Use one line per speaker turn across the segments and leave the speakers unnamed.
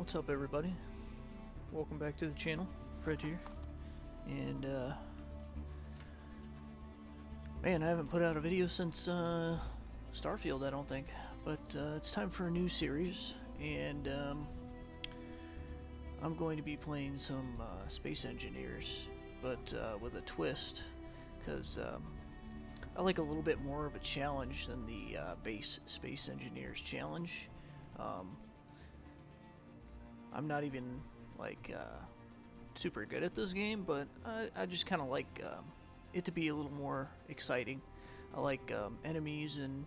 What's up, everybody? Welcome back to the channel. Fred here. And man, I haven't put out a video since Starfield, I don't think. But it's time for a new series, and I'm going to be playing some Space Engineers, but with a twist, because I like a little bit more of a challenge than the base Space Engineers challenge. I'm not even like super good at this game, but I just kind of like it to be a little more exciting. I like enemies and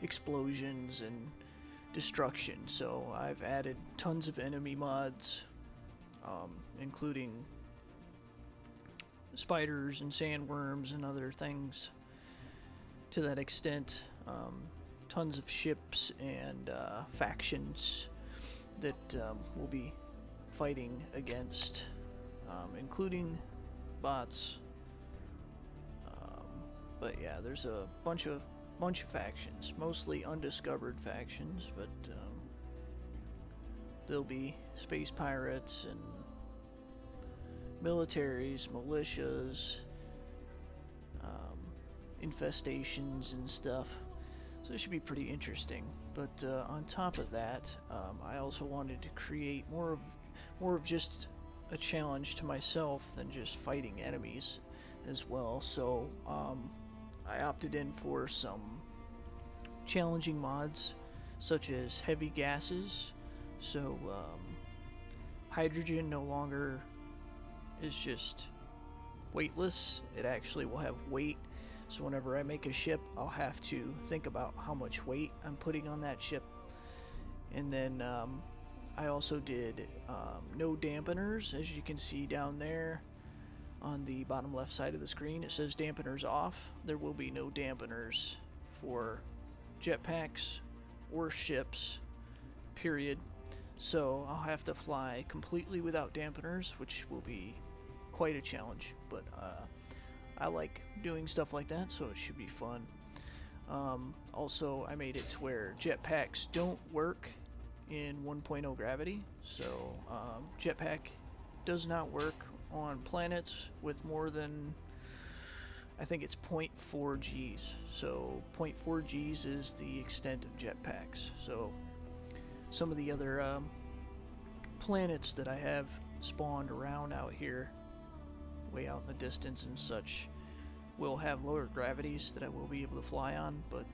explosions and destruction, so I've added tons of enemy mods, including spiders and sandworms and other things to that extent. Tons of ships and factions that we'll be fighting against, including bots. But yeah, there's a bunch of factions, mostly undiscovered factions, but there'll be space pirates and militaries, militias, infestations and stuff. So it should be pretty interesting. But on top of that, I also wanted to create more of just a challenge to myself than just fighting enemies as well. So I opted in for some challenging mods, such as heavy gases. So hydrogen no longer is just weightless. It actually will have weight. So whenever I make a ship, I'll have to think about how much weight I'm putting on that ship. And then I also did no dampeners, as you can see down there on the bottom left side of the screen. It says dampeners off. There will be no dampeners for jetpacks or ships, period. So I'll have to fly completely without dampeners, which will be quite a challenge, but I like doing stuff like that, so it should be fun. Also, I made it to where jetpacks don't work in 1.0 gravity, so jetpack does not work on planets with more than, I think it's 0.4 Gs. So 0.4 Gs is the extent of jetpacks. So some of the other planets that I have spawned around out here, way out in the distance and such, will have lower gravities that I will be able to fly on, but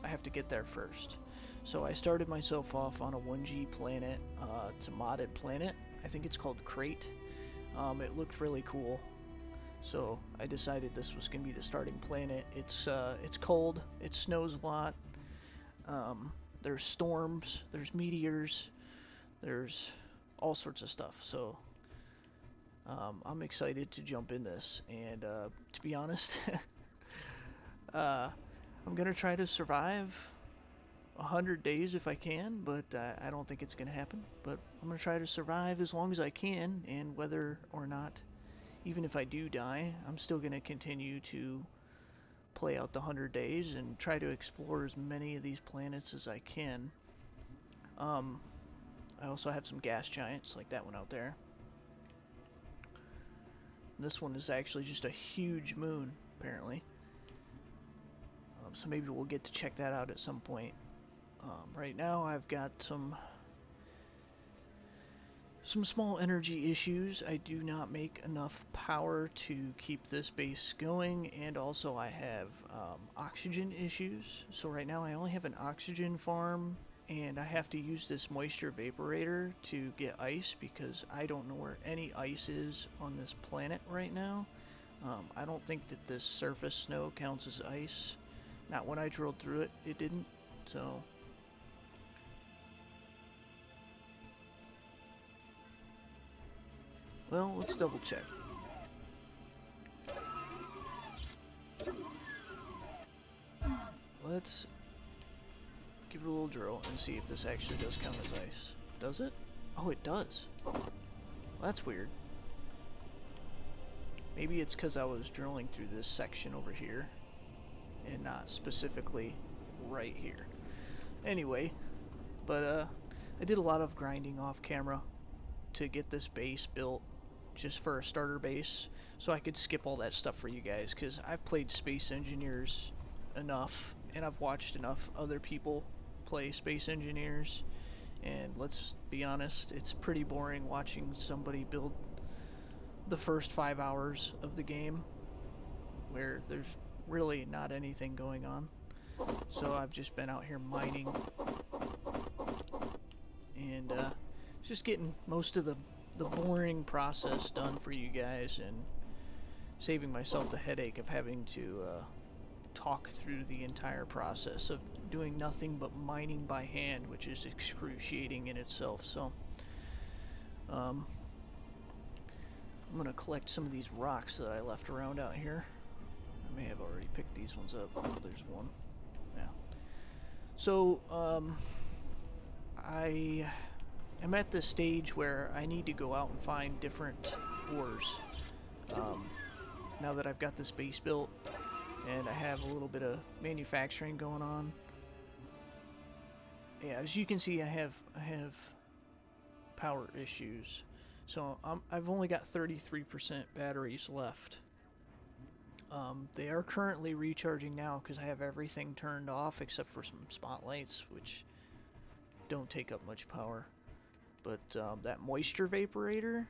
I have to get there first. So I started myself off on a 1G planet. It's a modded planet. I think it's called Crate. It looked really cool, so I decided this was going to be the starting planet. It's cold, it snows a lot, there's storms, there's meteors, there's all sorts of stuff, so I'm excited to jump in this, and to be honest, I'm gonna try to survive 100 days if I can, but I don't think it's gonna happen. But I'm gonna try to survive as long as I can, and whether or not, even if I do die, I'm still gonna continue to play out the 100 days and try to explore as many of these planets as I can. I also have some gas giants like that one out there. This one is actually just a huge moon, apparently. So maybe we'll get to check that out at some point. Right now I've got some small energy issues. I do not make enough power to keep this base going, and also I have oxygen issues. So right now I only have an oxygen farm, and I have to use this moisture vaporator to get ice because I don't know where any ice is on this planet right now. I don't think that this surface snow counts as ice. Not when I drilled through it, it didn't. So well, let's double check. Let's give it a little drill and see if this actually does count as ice. Does it? Oh, it does. Well, that's weird. Maybe it's because I was drilling through this section over here and not specifically right here. Anyway, but I did a lot of grinding off camera to get this base built just for a starter base, so I could skip all that stuff for you guys, because I've played Space Engineers enough, and I've watched enough other people play Space Engineers, and let's be honest, it's pretty boring watching somebody build the first 5 hours of the game where there's really not anything going on. So I've just been out here mining and just getting most of the boring process done for you guys, and saving myself the headache of having to talk through the entire process of doing nothing but mining by hand, which is excruciating in itself. So I'm gonna collect some of these rocks that I left around out here. I may have already picked these ones up. Oh, there's one. Yeah. So I am at the stage where I need to go out and find different ores. Now that I've got this base built and I have a little bit of manufacturing going on. Yeah, as you can see, I have power issues. So I've only got 33% batteries left. They are currently recharging now because I have everything turned off except for some spotlights, which don't take up much power. But that moisture vaporator,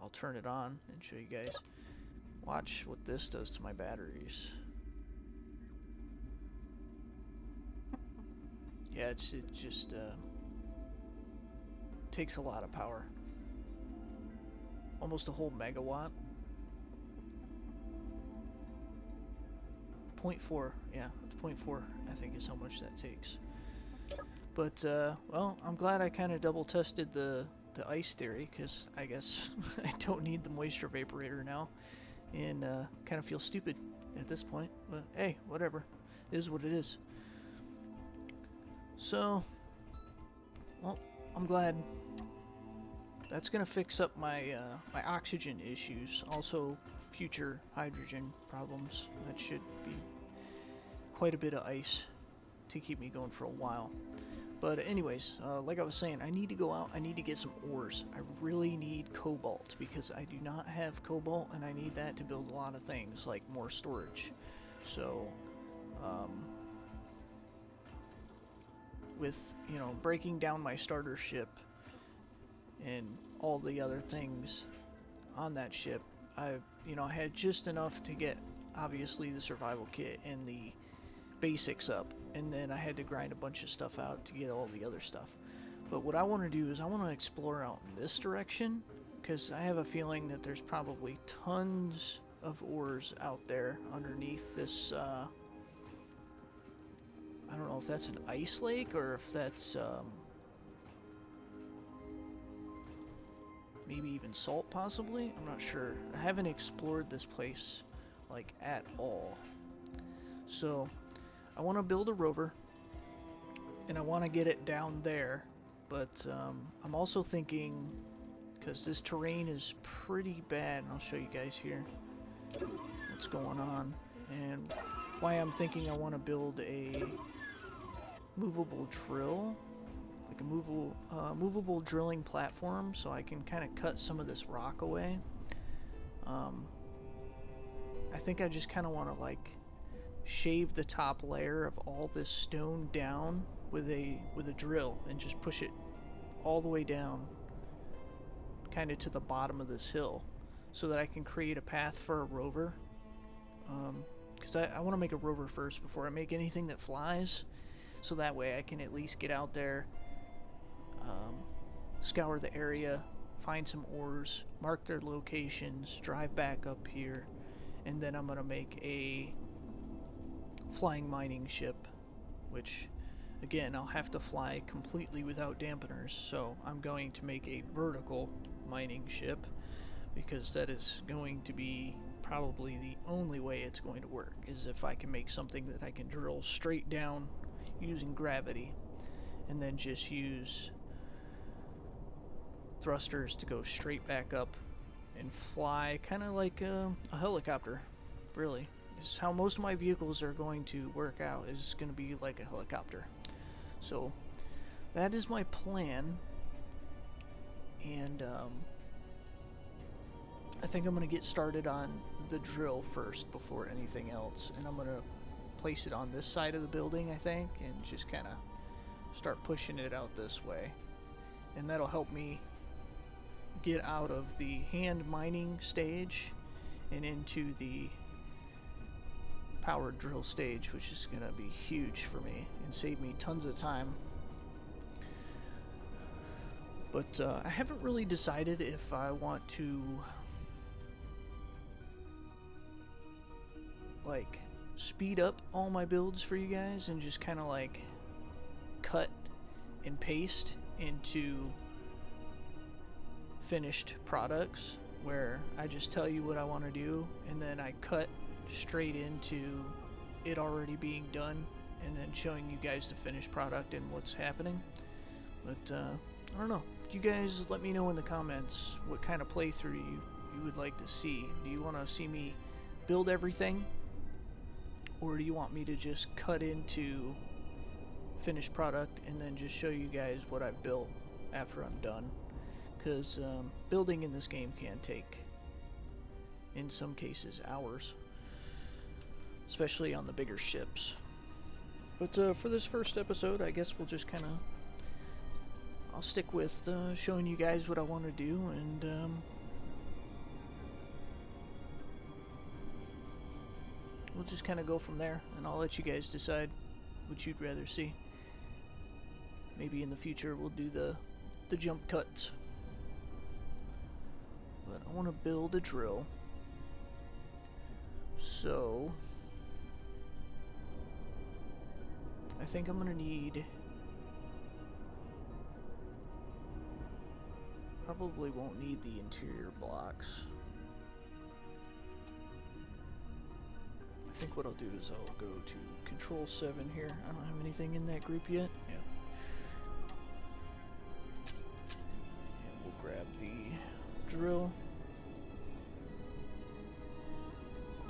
I'll turn it on and show you guys. Watch what this does to my batteries. Yeah, it just takes a lot of power. Almost a whole megawatt. 0.4, yeah, 0.4 I think is how much that takes. But well, I'm glad I kind of double tested the ice theory, because I guess I don't need the moisture vaporator now, and kind of feel stupid at this point. But hey, whatever, it is what it is. So, well, I'm glad. That's gonna fix up my my oxygen issues, also future hydrogen problems. That should be quite a bit of ice to keep me going for a while. But anyways, like I was saying, I need to go out, I need to get some ores. I really need cobalt, because I do not have cobalt, and I need that to build a lot of things, like more storage. So, with, you know, breaking down my starter ship and all the other things on that ship, I had just enough to get, obviously, the survival kit and the basics up, and then I had to grind a bunch of stuff out to get all the other stuff. But what I want to do is I want to explore out in this direction, because I have a feeling that there's probably tons of ores out there underneath this I don't know if that's an ice lake or if that's maybe even salt, possibly. I'm not sure. I haven't explored this place like at all. So I want to build a rover, and I want to get it down there, but I'm also thinking, because this terrain is pretty bad, and I'll show you guys here what's going on, and why I'm thinking I want to build a movable drill, like a movable drilling platform, so I can kind of cut some of this rock away. I think I just kind of want to like shave the top layer of all this stone down with a drill and just push it all the way down kind of to the bottom of this hill, so that I can create a path for a rover, because I want to make a rover first before I make anything that flies, so that way I can at least get out there, scour the area, find some ores, mark their locations, drive back up here, and then I'm going to make a flying mining ship, which again I'll have to fly completely without dampeners, so I'm going to make a vertical mining ship, because that is going to be probably the only way it's going to work, is if I can make something that I can drill straight down using gravity, and then just use thrusters to go straight back up and fly kind of like a helicopter, really. Is how most of my vehicles are going to work out, is going to be like a helicopter. So that is my plan. And I think I'm going to get started on the drill first before anything else. And I'm going to place it on this side of the building, I think, and just kind of start pushing it out this way. And that'll help me get out of the hand mining stage and into the powered drill stage, which is going to be huge for me and save me tons of time. But I haven't really decided if I want to like speed up all my builds for you guys and just kind of like cut and paste into finished products where I just tell you what I want to do and then I cut straight into it already being done and then showing you guys the finished product and what's happening. But I don't know. You guys let me know in the comments what kind of playthrough you would like to see. Do you want to see me build everything, or do you want me to just cut into finished product and then just show you guys what I've built after I'm done? Because building in this game can take, in some cases, hours, especially on the bigger ships. But for this first episode, I guess we'll just kind of, I'll stick with showing you guys what I want to do, and we'll just kind of go from there, and I'll let you guys decide what you'd rather see. Maybe in the future we'll do the jump cuts. But I want to build a drill. So I think I'm going to need, probably won't need the interior blocks. I think what I'll do is I'll go to Control 7 here. I don't have anything in that group yet. Yeah. And we'll grab the drill.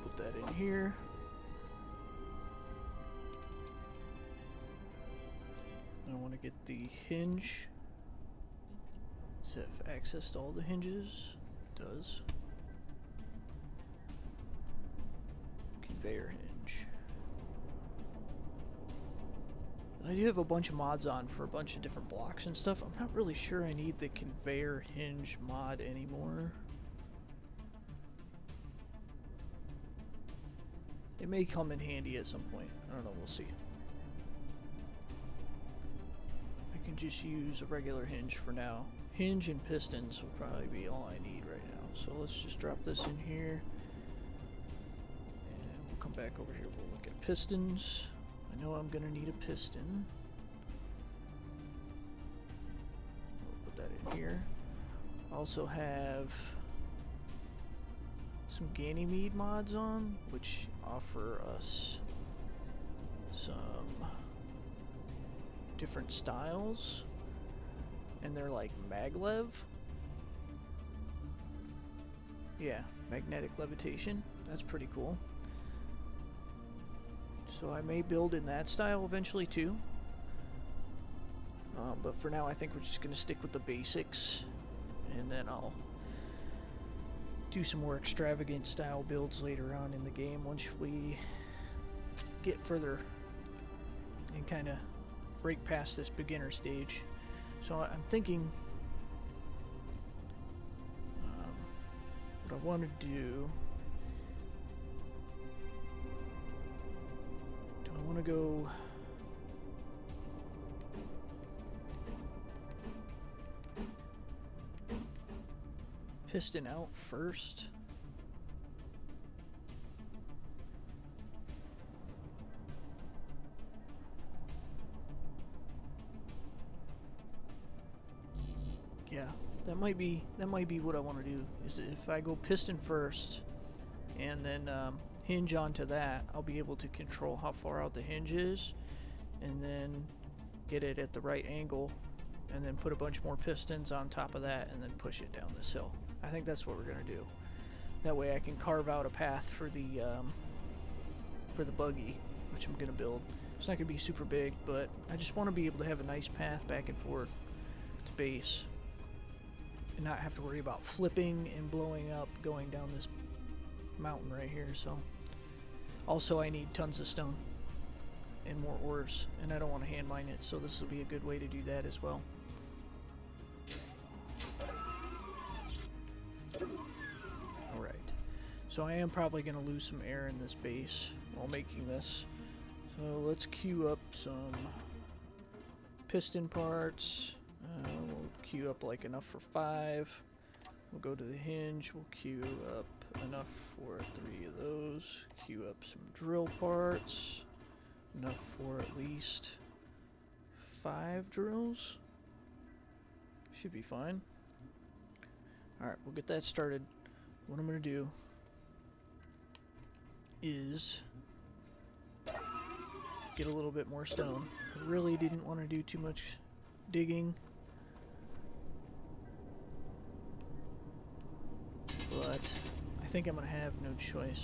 Put that in here. I want to get the hinge. Does it have access to all the hinges? It does. Conveyor hinge. I do have a bunch of mods on for a bunch of different blocks and stuff. I'm not really sure I need the conveyor hinge mod anymore. It may come in handy at some point. I don't know, we'll see. I can just use a regular hinge for now. Hinge and pistons will probably be all I need right now. So let's just drop this in here. And we'll come back over here. We'll look at pistons. I know I'm gonna need a piston. We'll put that in here. Also have some Ganymede mods on, which offer us some different styles, and they're like maglev. Yeah, magnetic levitation. That's pretty cool. So I may build in that style eventually too. But for now I think we're just going to stick with the basics, and then I'll do some more extravagant style builds later on in the game once we get further and kind of break past this beginner stage. So I'm thinking what I want to do I want to go piston out first. Yeah, that might be what I want to do. Is if I go piston first and then hinge onto that, I'll be able to control how far out the hinge is, and then get it at the right angle, and then put a bunch more pistons on top of that, and then push it down this hill. I think that's what we're gonna do. That way I can carve out a path for the buggy, which I'm gonna build. It's not going to be super big, but I just want to be able to have a nice path back and forth to base. And not have to worry about flipping and blowing up going down this mountain right here. So also I need tons of stone and more ores, and I don't want to hand mine it, so this will be a good way to do that as well. Alright, so I am probably going to lose some air in this base while making this. So let's queue up some piston parts. We'll queue up like enough for 5. We'll go to the hinge, we'll queue up enough for 3 of those. Queue up some drill parts. Enough for at least 5 drills. Should be fine. Alright, we'll get that started. What I'm going to do is get a little bit more stone. I really didn't want to do too much digging, but I think I'm going to have no choice.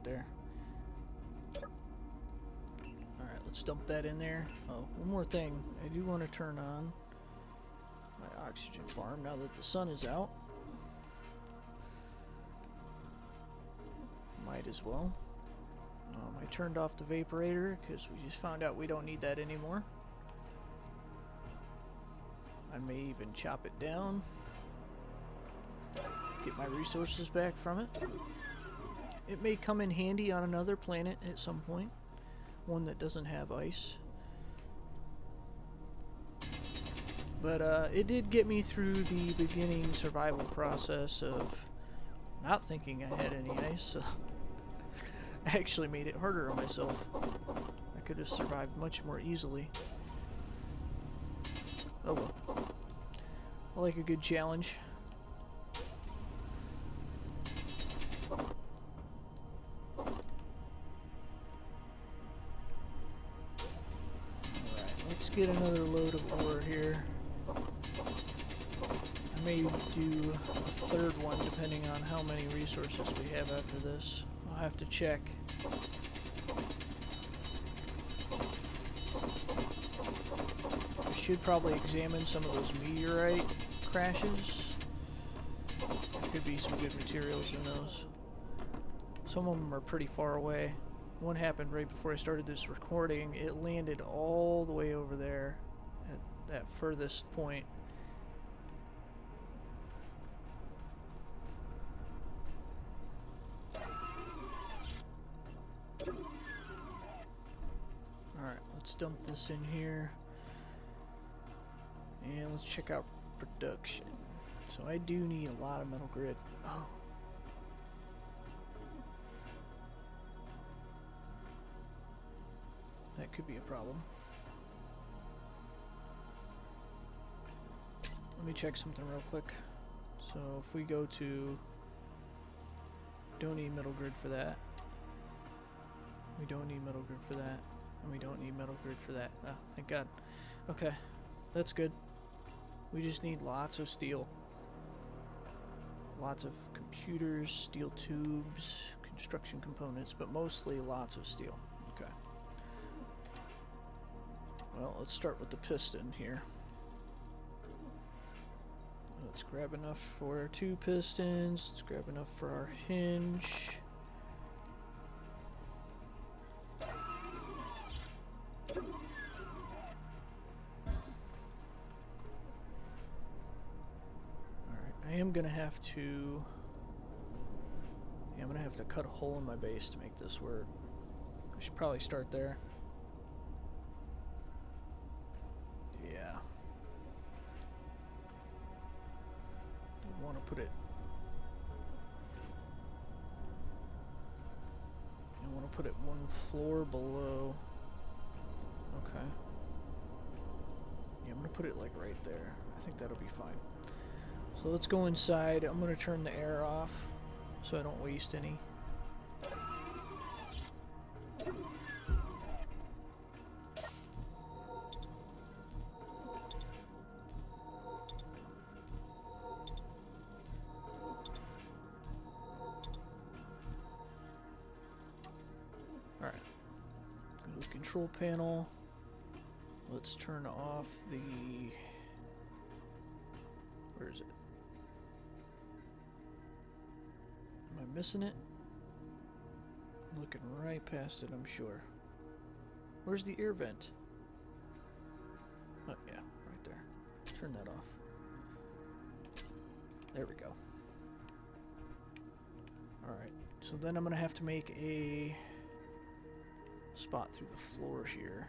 There. Alright, let's dump that in there. Oh, one more thing. I do want to turn on my oxygen farm now that the sun is out. Might as well. I turned off the vaporator because we just found out we don't need that anymore. I may even chop it down. Get my resources back from it. It may come in handy on another planet at some point, one that doesn't have ice. But it did get me through the beginning survival process of not thinking I had any ice, so I actually made it harder on myself. I could have survived much more easily. Oh well. I like a good challenge. Get another load of ore here. I may do a third one depending on how many resources we have after this. I'll have to check. I should probably examine some of those meteorite crashes. There could be some good materials in those. Some of them are pretty far away. One happened right before I started this recording. It landed all the way over there at that furthest point. Alright, let's dump this in here. And let's check out production. So I do need a lot of metal grid. Oh. That could be a problem. Let me check something real quick. So if we go to... Don't need metal grid for that. We don't need metal grid for that. And we don't need metal grid for that. Ah, thank God. Okay, that's good. We just need lots of steel. Lots of computers, steel tubes, construction components, but mostly lots of steel. Okay. Well, let's start with the piston here. Let's grab enough for our 2 pistons. Let's grab enough for our hinge. Alright, I am gonna have to... Yeah, I'm gonna have to cut a hole in my base to make this work. I should probably start there. Yeah. Don't want put it. I want to put it one floor below. Okay. Yeah, I'm gonna put it like right there. I think that'll be fine. So let's go inside. I'm gonna turn the air off so I don't waste any. Alright. Go to the control panel. Let's turn off the... Where is it? Am I missing it? I'm looking right past it, I'm sure. Where's the air vent? Oh, yeah, right there. Turn that off. There we go. Alright, so then I'm gonna have to make a spot through the floor here.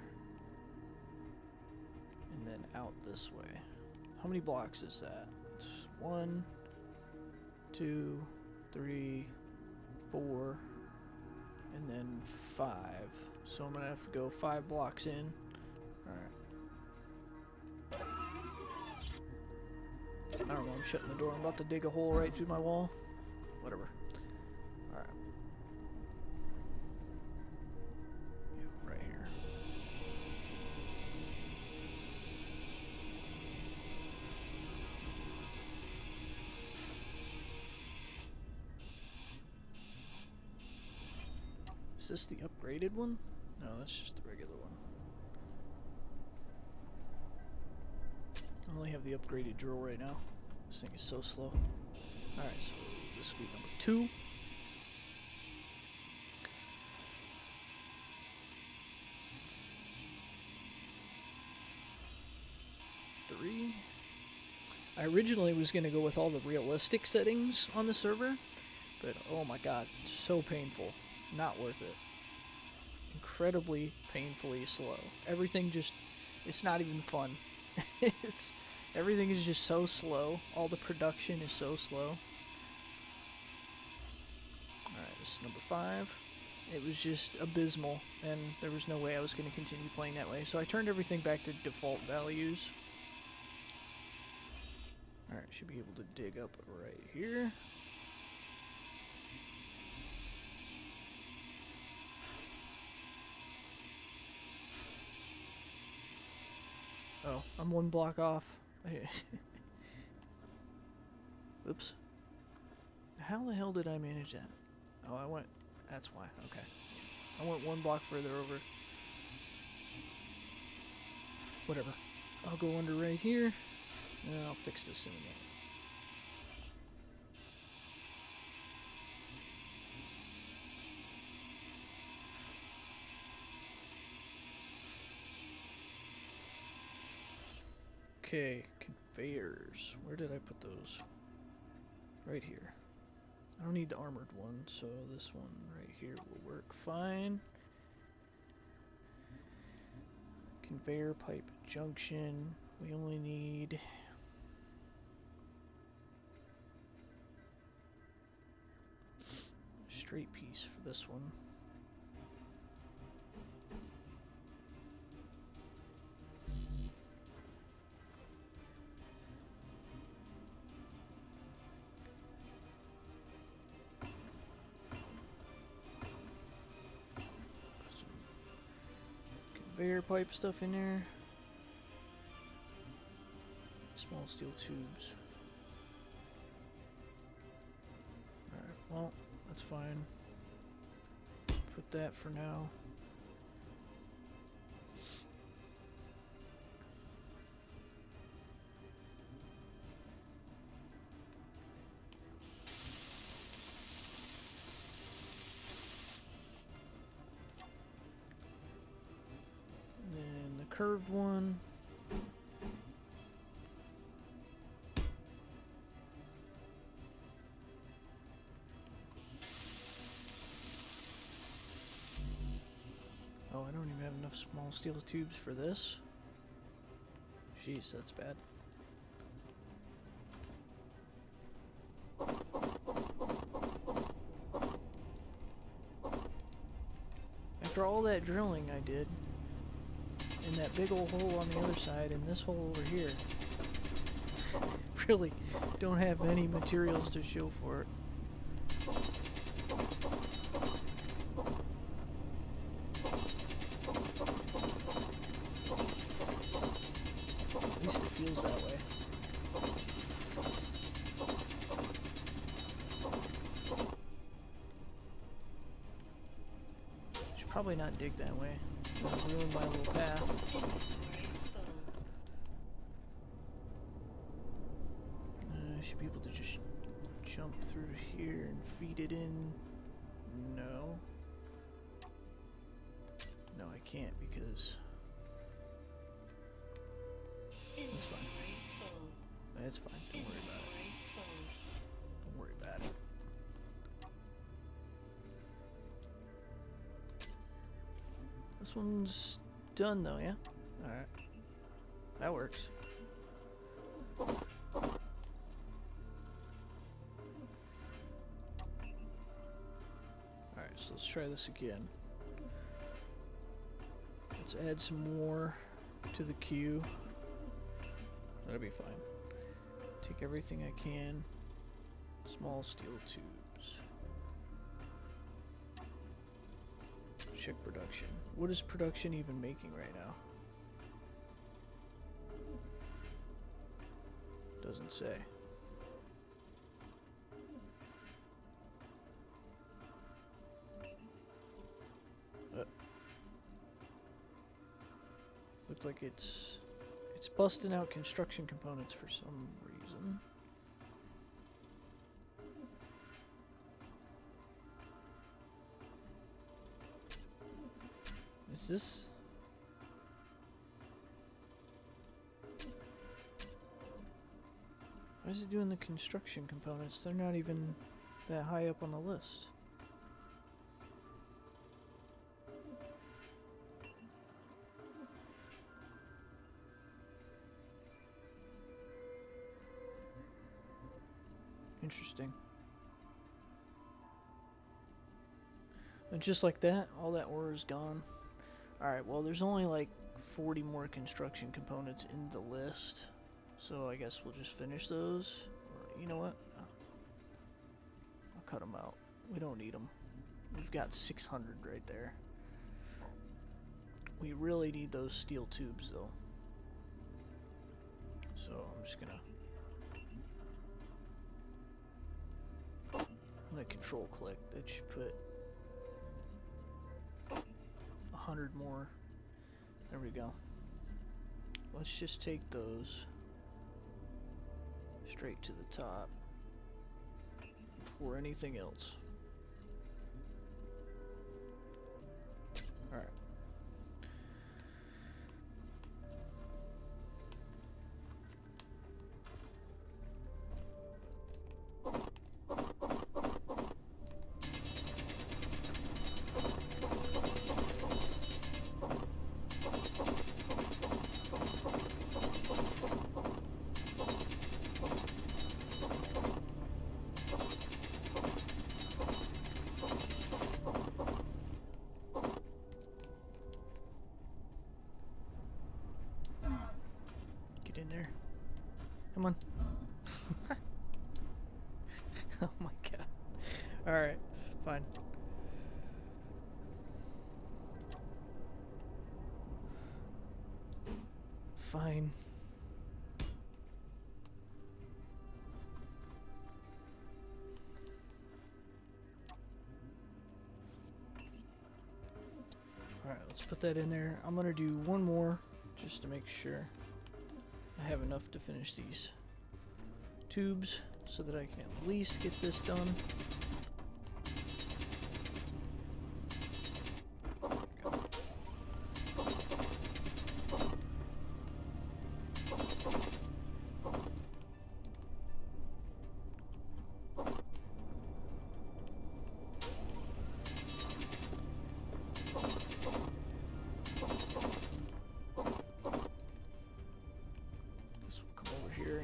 And then out this way. How many blocks is that? It's 1, 2, 3, 4, and then 5. So I'm gonna have to go 5 blocks in. Alright. I don't know, I'm shutting the door. I'm about to dig a hole right through my wall. Whatever. Alright. Yeah, right here. Is this the upgraded one? No, that's just the regular one. I only have the upgraded drill right now. This thing is so slow. Alright, so this will be number 2. I originally was going to go with all the realistic settings on the server, but oh my god, so painful. Not worth it. Incredibly painfully slow. Everything just, it's not even fun. Everything is just so slow. All the production is so slow. Alright, this is number 5. It was just abysmal, and there was no way I was going to continue playing that way, so I turned everything back to default values. Alright, should be able to dig up right here. Oh, I'm 1 block off. Oops. How the hell did I manage that? Oh, I went... That's why. Okay. I went 1 block further over. Whatever. I'll go under right here, and I'll fix this in a minute. Okay, conveyors. Where did I put those? Right here. I don't need the armored one, so this one right here will work fine. Conveyor pipe junction. We only need... a straight piece for this one. Conveyor pipe stuff in there. Small steel tubes. Alright, well, that's fine. Put that for now. And then the curved one. Oh, I don't even have enough small steel tubes for this. Jeez, that's bad. After all that drilling I did, in that big old hole on the other side and this hole over here, really don't have any materials to show for it. At least it feels that way. Should probably not dig that way. It'll ruin my little path. I should be able to just jump through here and feed it in. No. No, I can't because... That's fine. That's fine. Don't worry about it. Don't worry about it. This one's done though, yeah? Alright. That works. Alright, so let's try this again. Let's add some more to the queue. That'll be fine. Take everything I can. Small steel tubes. Check production. What is production even making right now? Doesn't say. Looks like it's busting out construction components for some reason. Is this? Why is it doing the construction components? They're not even that high up on the list. Interesting. And just like that, all that ore is gone. Alright, well there's only like 40 more construction components in the list. So I guess we'll just finish those. Or, you know what? I'll cut them out. We don't need them. We've got 600 right there. We really need those steel tubes though. So I'm just gonna... I'm gonna control click. That should put 100 more. There we go. Let's just take those straight to the top before anything else. Alright. In there. Come on. Oh my god. Alright, fine. Fine. Alright, let's put that in there. I'm gonna do one more just to make sure I have enough to finish these tubes so that I can at least get this done.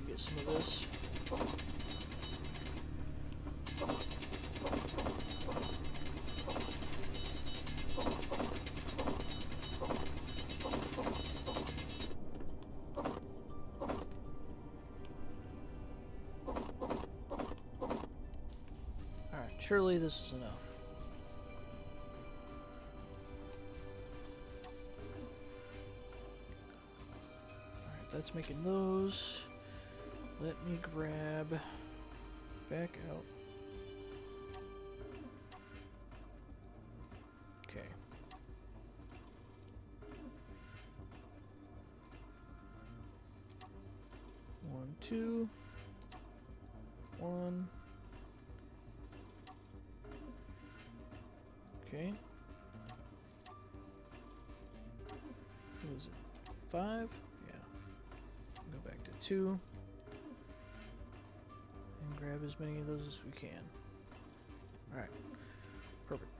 Get some of this. Surely this is enough. Alright, that's making those. Let me grab back out. Okay. One, two. One. Okay. What was it? 5? Yeah. Go back to 2. And grab as many of those as we can. Alright. Perfect.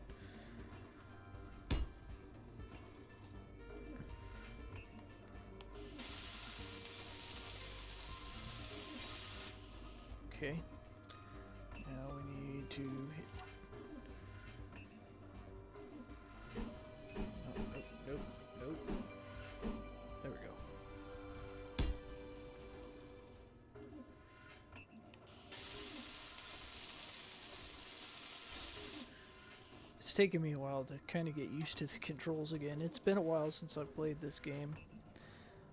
Okay. Now we need to hit. Oh, nope, nope, nope. There we go. It's taken me a while to kind of get used to the controls again. It's been a while since I've played this game.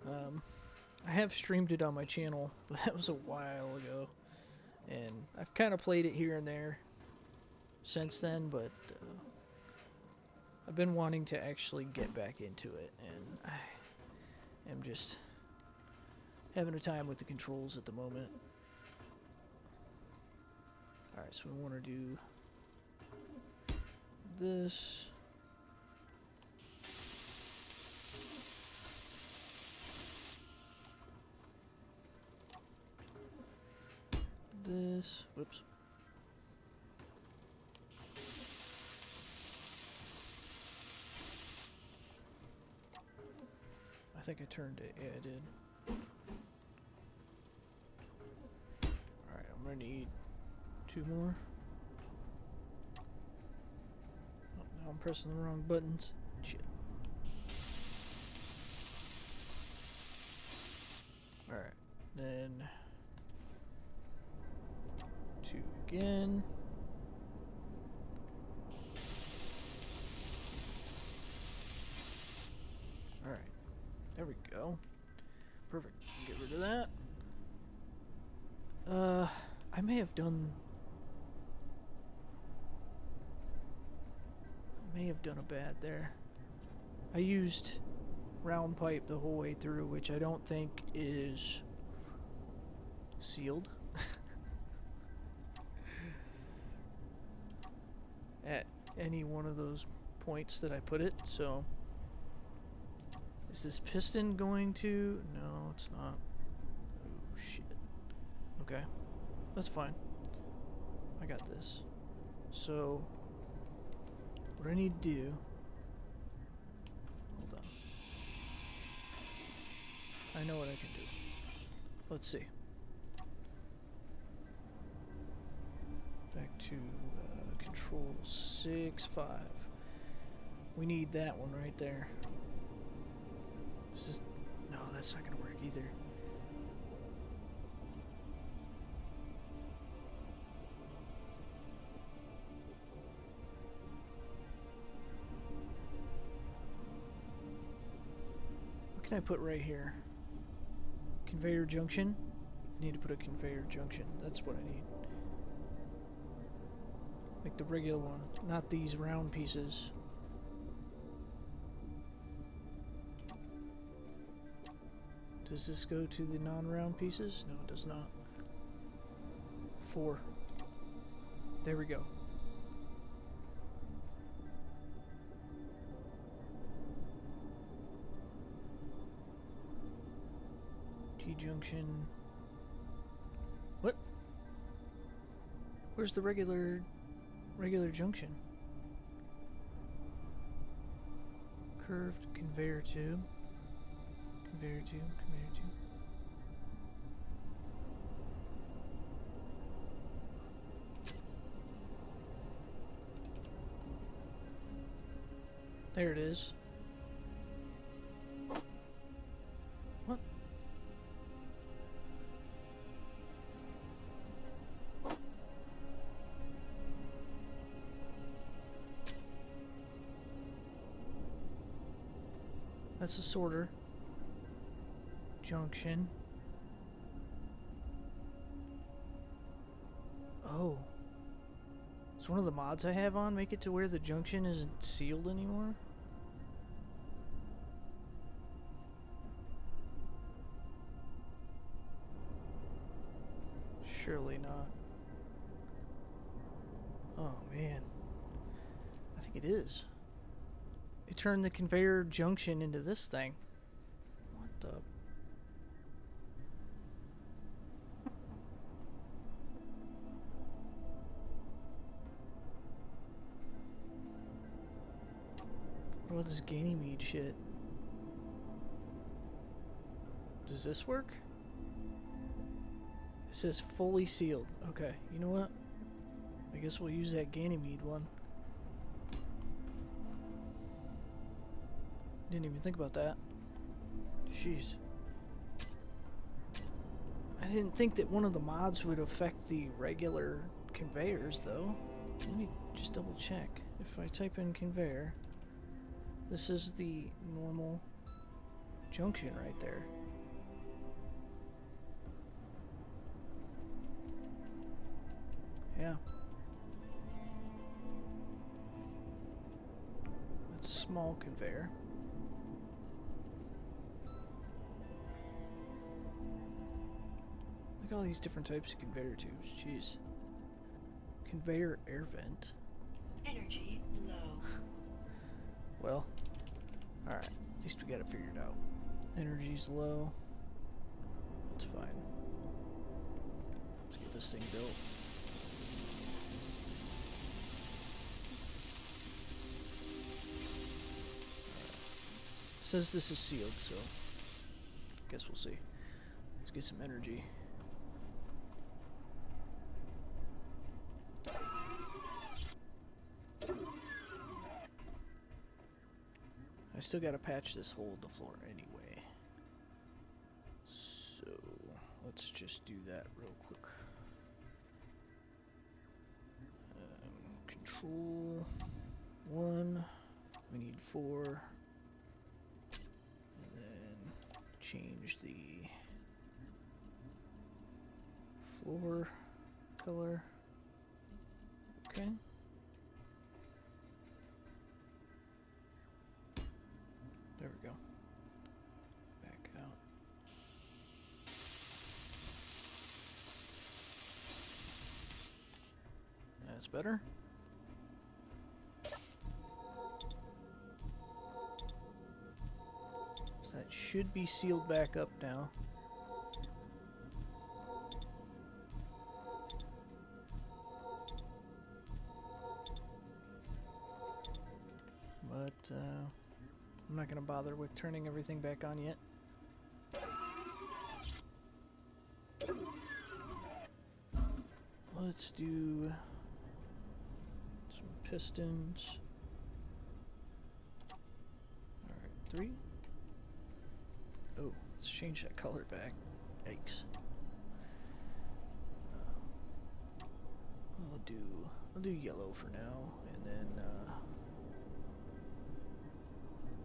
I have streamed it on my channel, but that was a while ago. And I've kind of played it here and there since then, but I've been wanting to actually get back into it, and I am just having a time with the controls at the moment. Alright, so we want to do this. This. Whoops. I think I turned it. Yeah, I did. Alright, I'm gonna need 2 more. Oh, now I'm pressing the wrong buttons. Shit. Alright, then 2 again. Alright, there we go. Perfect. Get rid of that. I may have done a bad there. I used round pipe the whole way through, which I don't think is sealed at any one of those points that I put it, so is this piston going to? No, it's not. Oh shit. Okay, that's fine. I got this. So what I need to do, hold on, I know what I can do. Let's see. Back to control 6.5. We need that one right there. Is this, no, that's not gonna work either. What can I put right here? Conveyor junction? Need to put a conveyor junction. That's what I need. Like the regular one, not these round pieces. Does this go to the non-round pieces? No, it does not. 4. There we go. T-junction. What? Where's the regular junction? Curved conveyor tube. Conveyor tube, conveyor tube. There it is. What? That's a sorter. Junction. Oh. Does one of the mods I have on make it to where the junction isn't sealed anymore? Surely not. Oh man. I think it is. It turned the conveyor junction into this thing. What the? What about this Ganymede shit? Does this work? It says fully sealed. Okay, you know what? I guess we'll use that Ganymede one. Didn't even think about that. Jeez. I didn't think that one of the mods would affect the regular conveyors, though. Let me just double check. If I type in conveyor, this is the normal junction right there. Yeah. That's a small conveyor. Look at all these different types of conveyor tubes. Jeez. Conveyor air vent.
Energy low.
Well, alright. At least we got it figured out. Energy's low. That's fine. Let's get this thing built. Says this is sealed, so guess we'll see. Let's get some energy. I still gotta patch this hole in the floor anyway. So let's just do that real quick. Control 1. We need 4. And then change the floor color. Okay. There we go. Back out. That's better. So that should be sealed back up now. But I'm not going to bother with turning everything back on yet. Let's do some pistons. Alright, 3. Oh, let's change that color back. Yikes. I'll do yellow for now, and then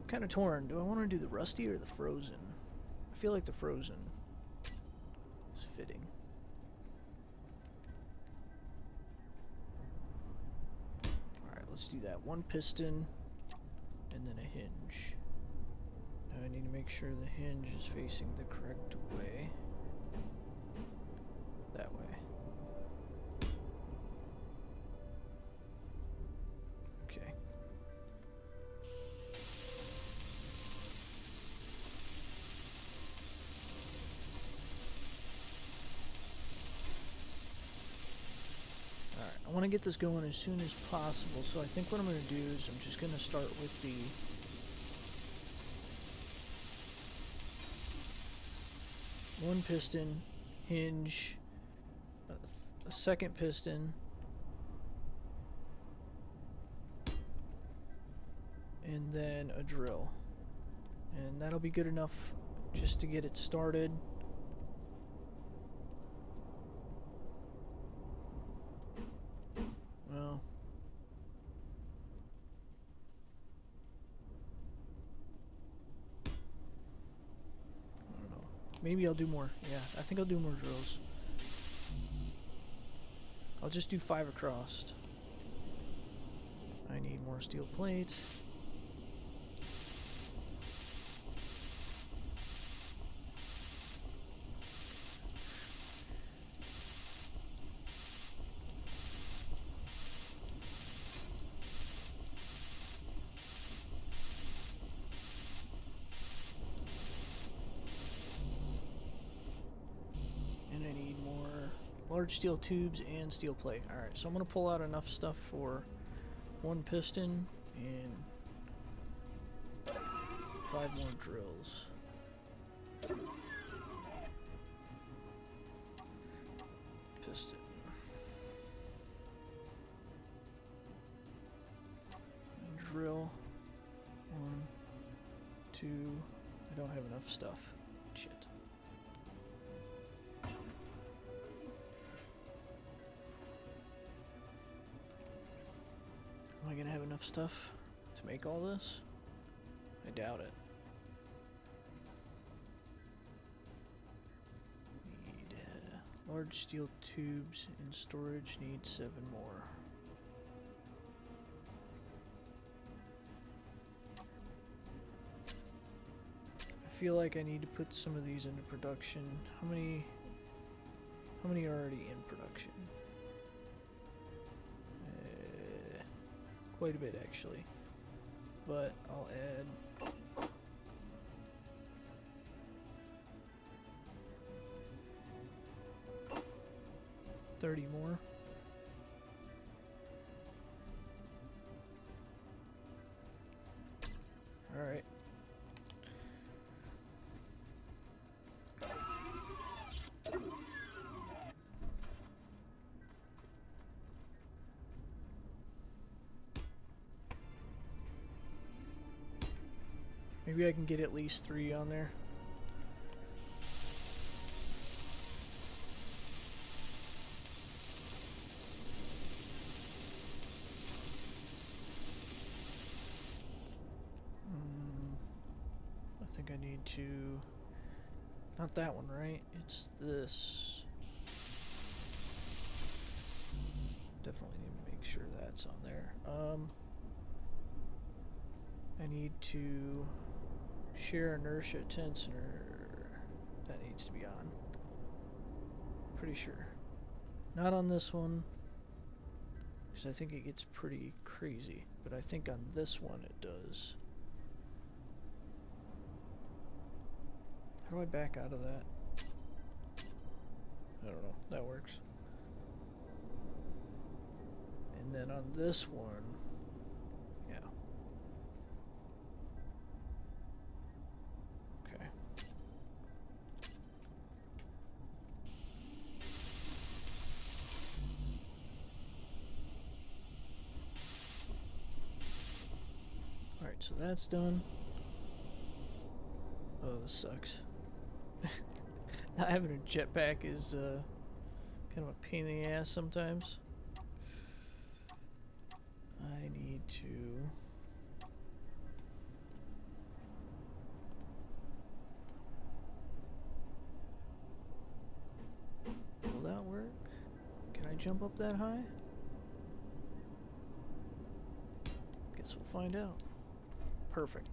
I'm kind of torn. Do I want to do the rusty or the frozen? I feel like the frozen is fitting. Alright, let's do that. 1 piston and then a hinge. Now I need to make sure the hinge is facing the correct way. That way. Okay. Alright, I want to get this going as soon as possible, so I think what I'm going to do is I'm just going to start with the one piston, hinge, a second piston, and then a drill. And that'll be good enough just to get it started. Well, Maybe I'll do more. Yeah, I think I'll do more drills. I'll just do 5 across. I need more steel plates. And I need more large steel tubes and steel plate. Alright, so I'm going to pull out enough stuff for 1 piston and 5 more drills. Piston. And drill. 1, 2. I don't have enough stuff. Shit. Am I gonna have enough stuff to make all this? I doubt it. Need large steel tubes in storage, need 7 more. I feel like I need to put some of these into production. How many are already in production? Quite a bit actually, but I'll add 30 more. All right. Maybe I can get at least 3 on there. I think I need to... Not that one, right? It's this. Definitely need to make sure that's on there. I need to share inertia tensor. That needs to be on. Pretty sure. Not on this one, because I think it gets pretty crazy. But I think on this one it does. How do I back out of that? I don't know. That works. And then on this one, yeah. Okay. Alright, so that's done. Oh, this sucks. Not having a jetpack is kind of a pain in the ass sometimes. I need to... Will that work? Can I jump up that high? Guess we'll find out. Perfect.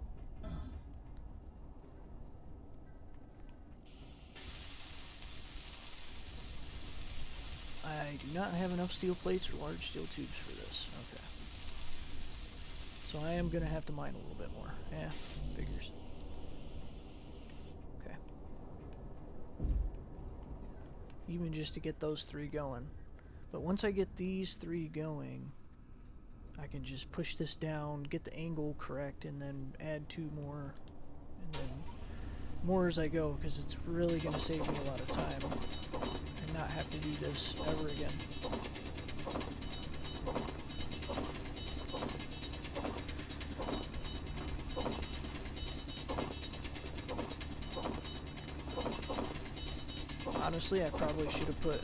I do not have enough steel plates or large steel tubes for this. Okay. So I am going to have to mine a little bit more. Yeah, figures. Okay. Even just to get those 3 going. But once I get these 3 going, I can just push this down, get the angle correct, and then add 2 more. And then more as I go, because it's really going to save me a lot of time. And not have to do this ever again. Honestly, I probably should have put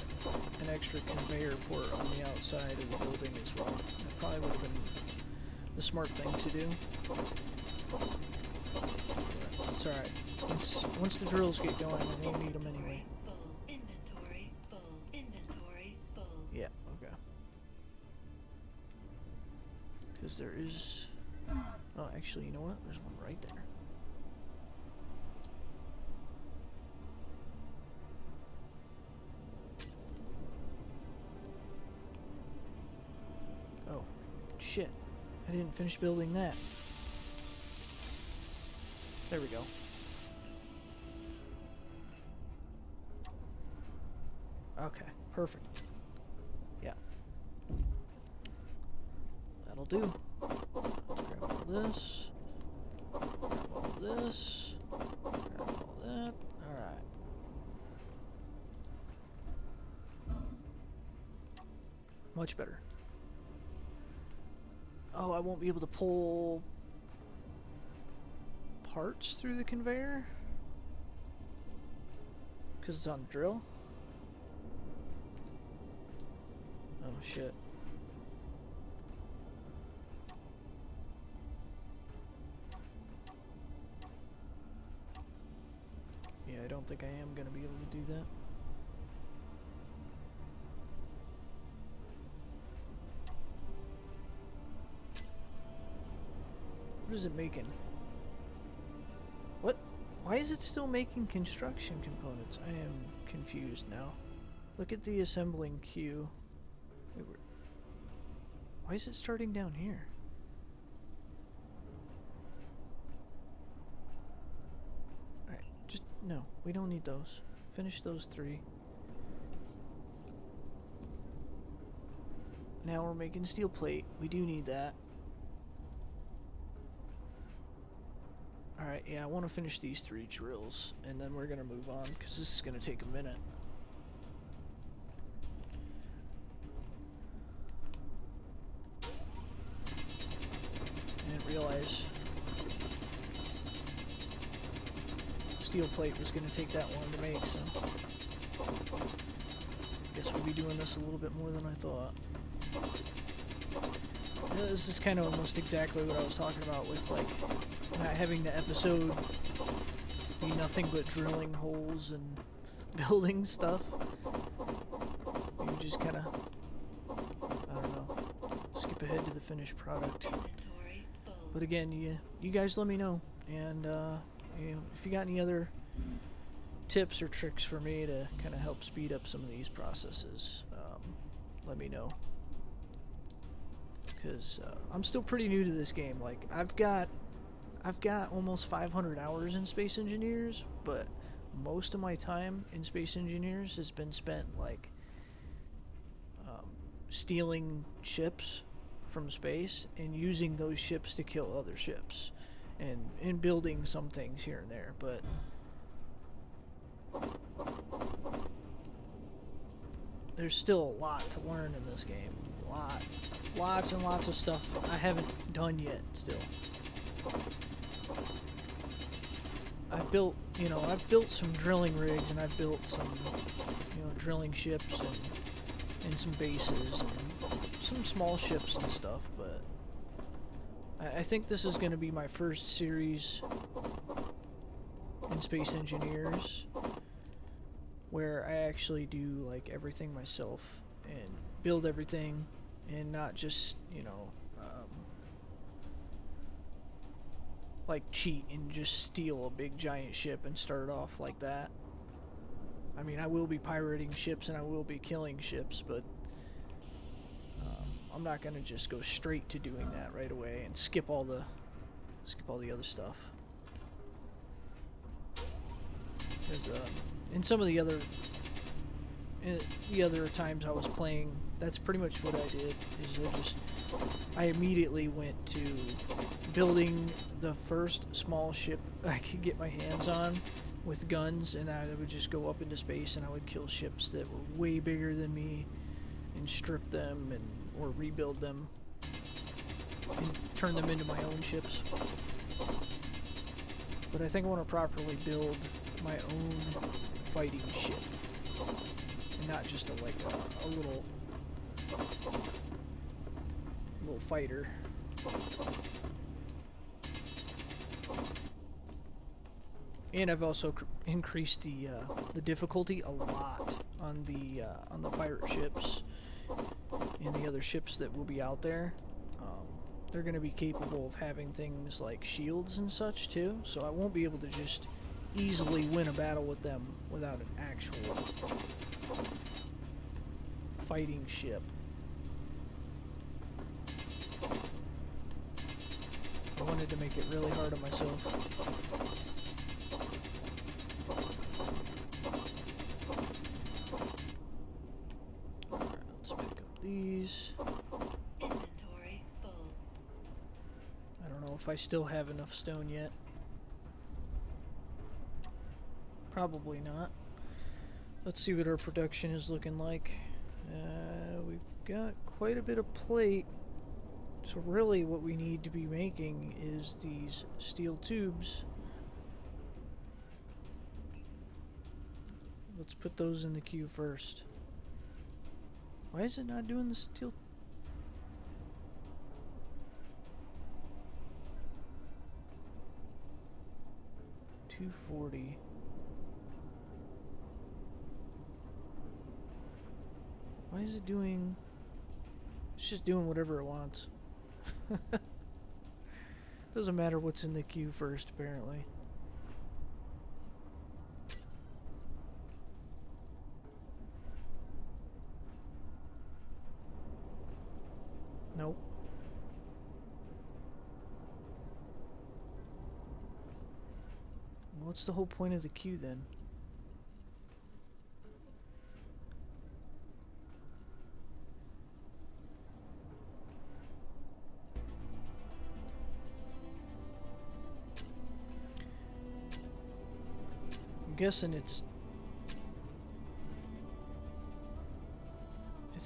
an extra conveyor port on the outside of the building as well. That probably would have been the smart thing to do. But It's alright. Once the drills get going, I won't need them anyway.
Full inventory. Full inventory. Full.
Yeah, okay. Because there is... Oh, actually, you know what? There's one right there. Oh, shit. I didn't finish building that. There we go. Okay, perfect. Yeah. That'll do. Let's grab all this. Grab all this. Grab all that. Alright. Much better. Oh, I won't be able to pull parts through the conveyor? Because it's on drill? Oh shit. Yeah, I don't think I am going to be able to do that. What is it making? What? Why is it still making construction components? I am confused now. Look at the assembling queue. Why is it starting down here? Alright, just, no, we don't need those. Finish those 3. Now we're making steel plate. We do need that. Alright, yeah, I want to finish these 3 drills, and then we're going to move on, because this is going to take a minute. I didn't realize steel plate was going to take that long to make, so guess we'll be doing this a little bit more than I thought. This is kind of almost exactly what I was talking about with, like, not having the episode be nothing but drilling holes and building stuff. You just kind of, I don't know, skip ahead to the finished product.
Inventory full.
But again, you guys let me know, and you know, if you got any other tips or tricks for me to kind of help speed up some of these processes, let me know. Because I'm still pretty new to this game. Like, I've got almost 500 hours in Space Engineers, but most of my time in Space Engineers has been spent like stealing ships from space and using those ships to kill other ships, and building some things here and there. But there's still a lot to learn in this game. Lots and lots of stuff I haven't done yet still. I've built some drilling rigs, and I've built some, drilling ships and some bases and some small ships and stuff, but I think this is going to be my first series in Space Engineers where I actually do like everything myself and build everything, and not just, like cheat and just steal a big giant ship and start off like that. I mean, I will be pirating ships and I will be killing ships, but I'm not gonna just go straight to doing that right away and skip all the other stuff. Because in some of the other times I was playing, that's pretty much what I did. Is I immediately went to building the first small ship I could get my hands on with guns, and I would just go up into space and I would kill ships that were way bigger than me and strip them or rebuild them and turn them into my own ships. But I think I want to properly build my own fighting ship, and not just a little fighter. And I've also increased the difficulty a lot on the pirate ships and the other ships that will be out there. They're going to be capable of having things like shields and such too, so I won't be able to just easily win a battle with them without an actual fighting ship. I wanted to make it really hard on myself. Alright, let's pick up these.
Inventory full.
I don't know if I still have enough stone yet. Probably not. Let's see what our production is looking like. We've got quite a bit of plate. So really what we need to be making is these steel tubes. Let's put those in the queue first. Why is it not doing the steel? 240. Why is it doing... It's just doing whatever it wants. Doesn't matter what's in the queue first, apparently. Nope. What's the whole point of the queue then? I'm guessing it's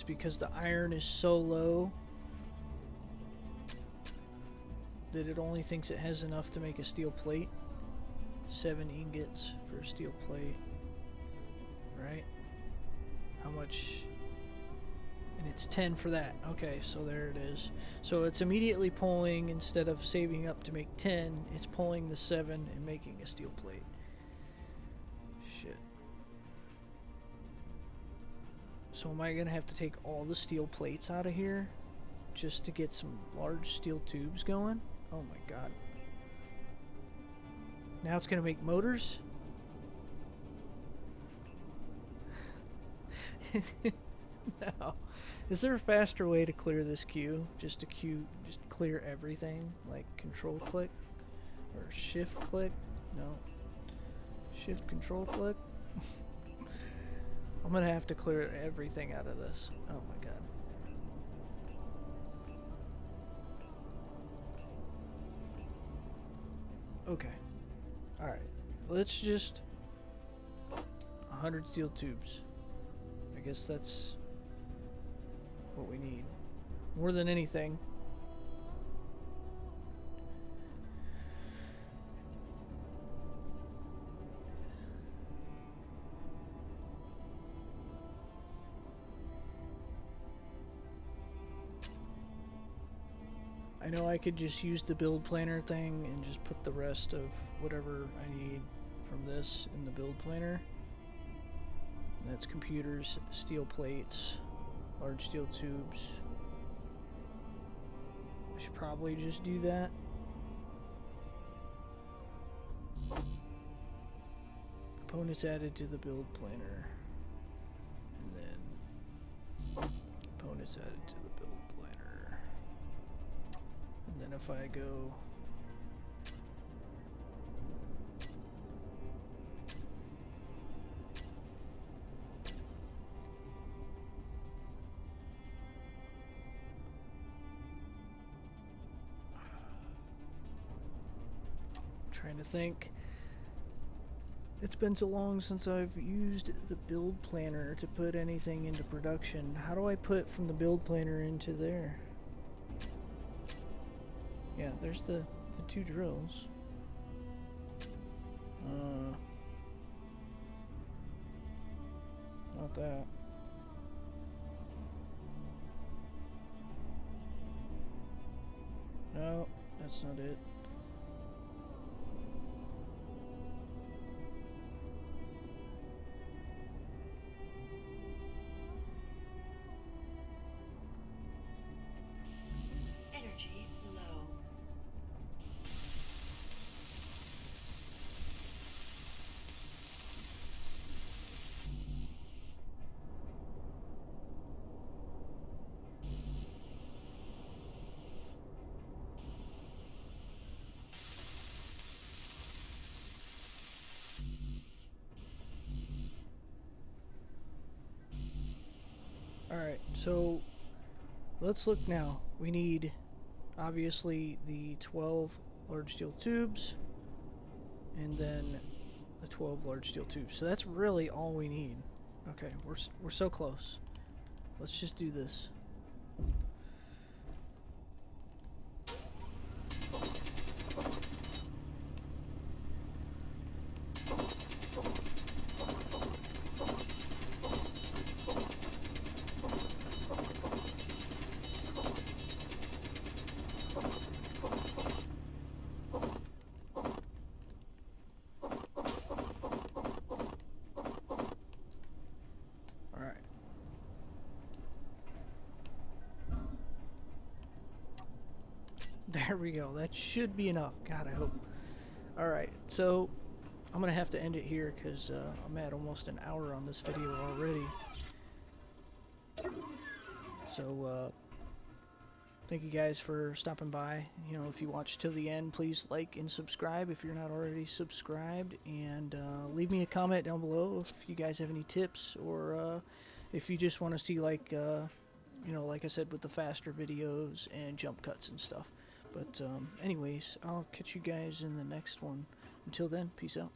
because the iron is so low that it only thinks it has enough to make a steel plate. 7 ingots for a steel plate, right? How much? And it's 10 for that. Okay, so there it is. So it's immediately pulling, instead of saving up to make 10, it's pulling the 7 and making a steel plate. Shit. So am I gonna have to take all the steel plates out of here just to get some large steel tubes going? Oh my god. Now it's gonna make motors? No. Is there a faster way to clear this queue? Just clear everything? Like control click? Or shift click? No. Shift control click? I'm gonna have to clear everything out of this. Oh my god. Okay. Alright. Let's just... 100 steel tubes. I guess that's what we need. More than anything. I know I could just use the build planner thing and just put the rest of whatever I need from this in the build planner. And that's computers, steel plates, large steel tubes. I should probably just do that. Components added to the build planner. And then components added to the build planner. And then if I go trying to think. It's been so long since I've used the build planner to put anything into production. How do I put from the build planner into there? Yeah, there's the 2 drills. Not that. No, that's not it. Alright, so let's look now. We need, obviously, the 12 large steel tubes, and then the 12 large steel tubes. So that's really all we need. Okay, we're so close. Let's just do this. Alright. There we go. That should be enough. God, I hope. Alright, so I'm going to have to end it here because I'm at almost an hour on this video already. So, thank you guys for stopping by. You know, if you watched till the end, please like and subscribe if you're not already subscribed. And leave me a comment down below if you guys have any tips, or if you just want to see, like, you know, like I said, with the faster videos and jump cuts and stuff. But anyways, I'll catch you guys in the next one. Until then, peace out.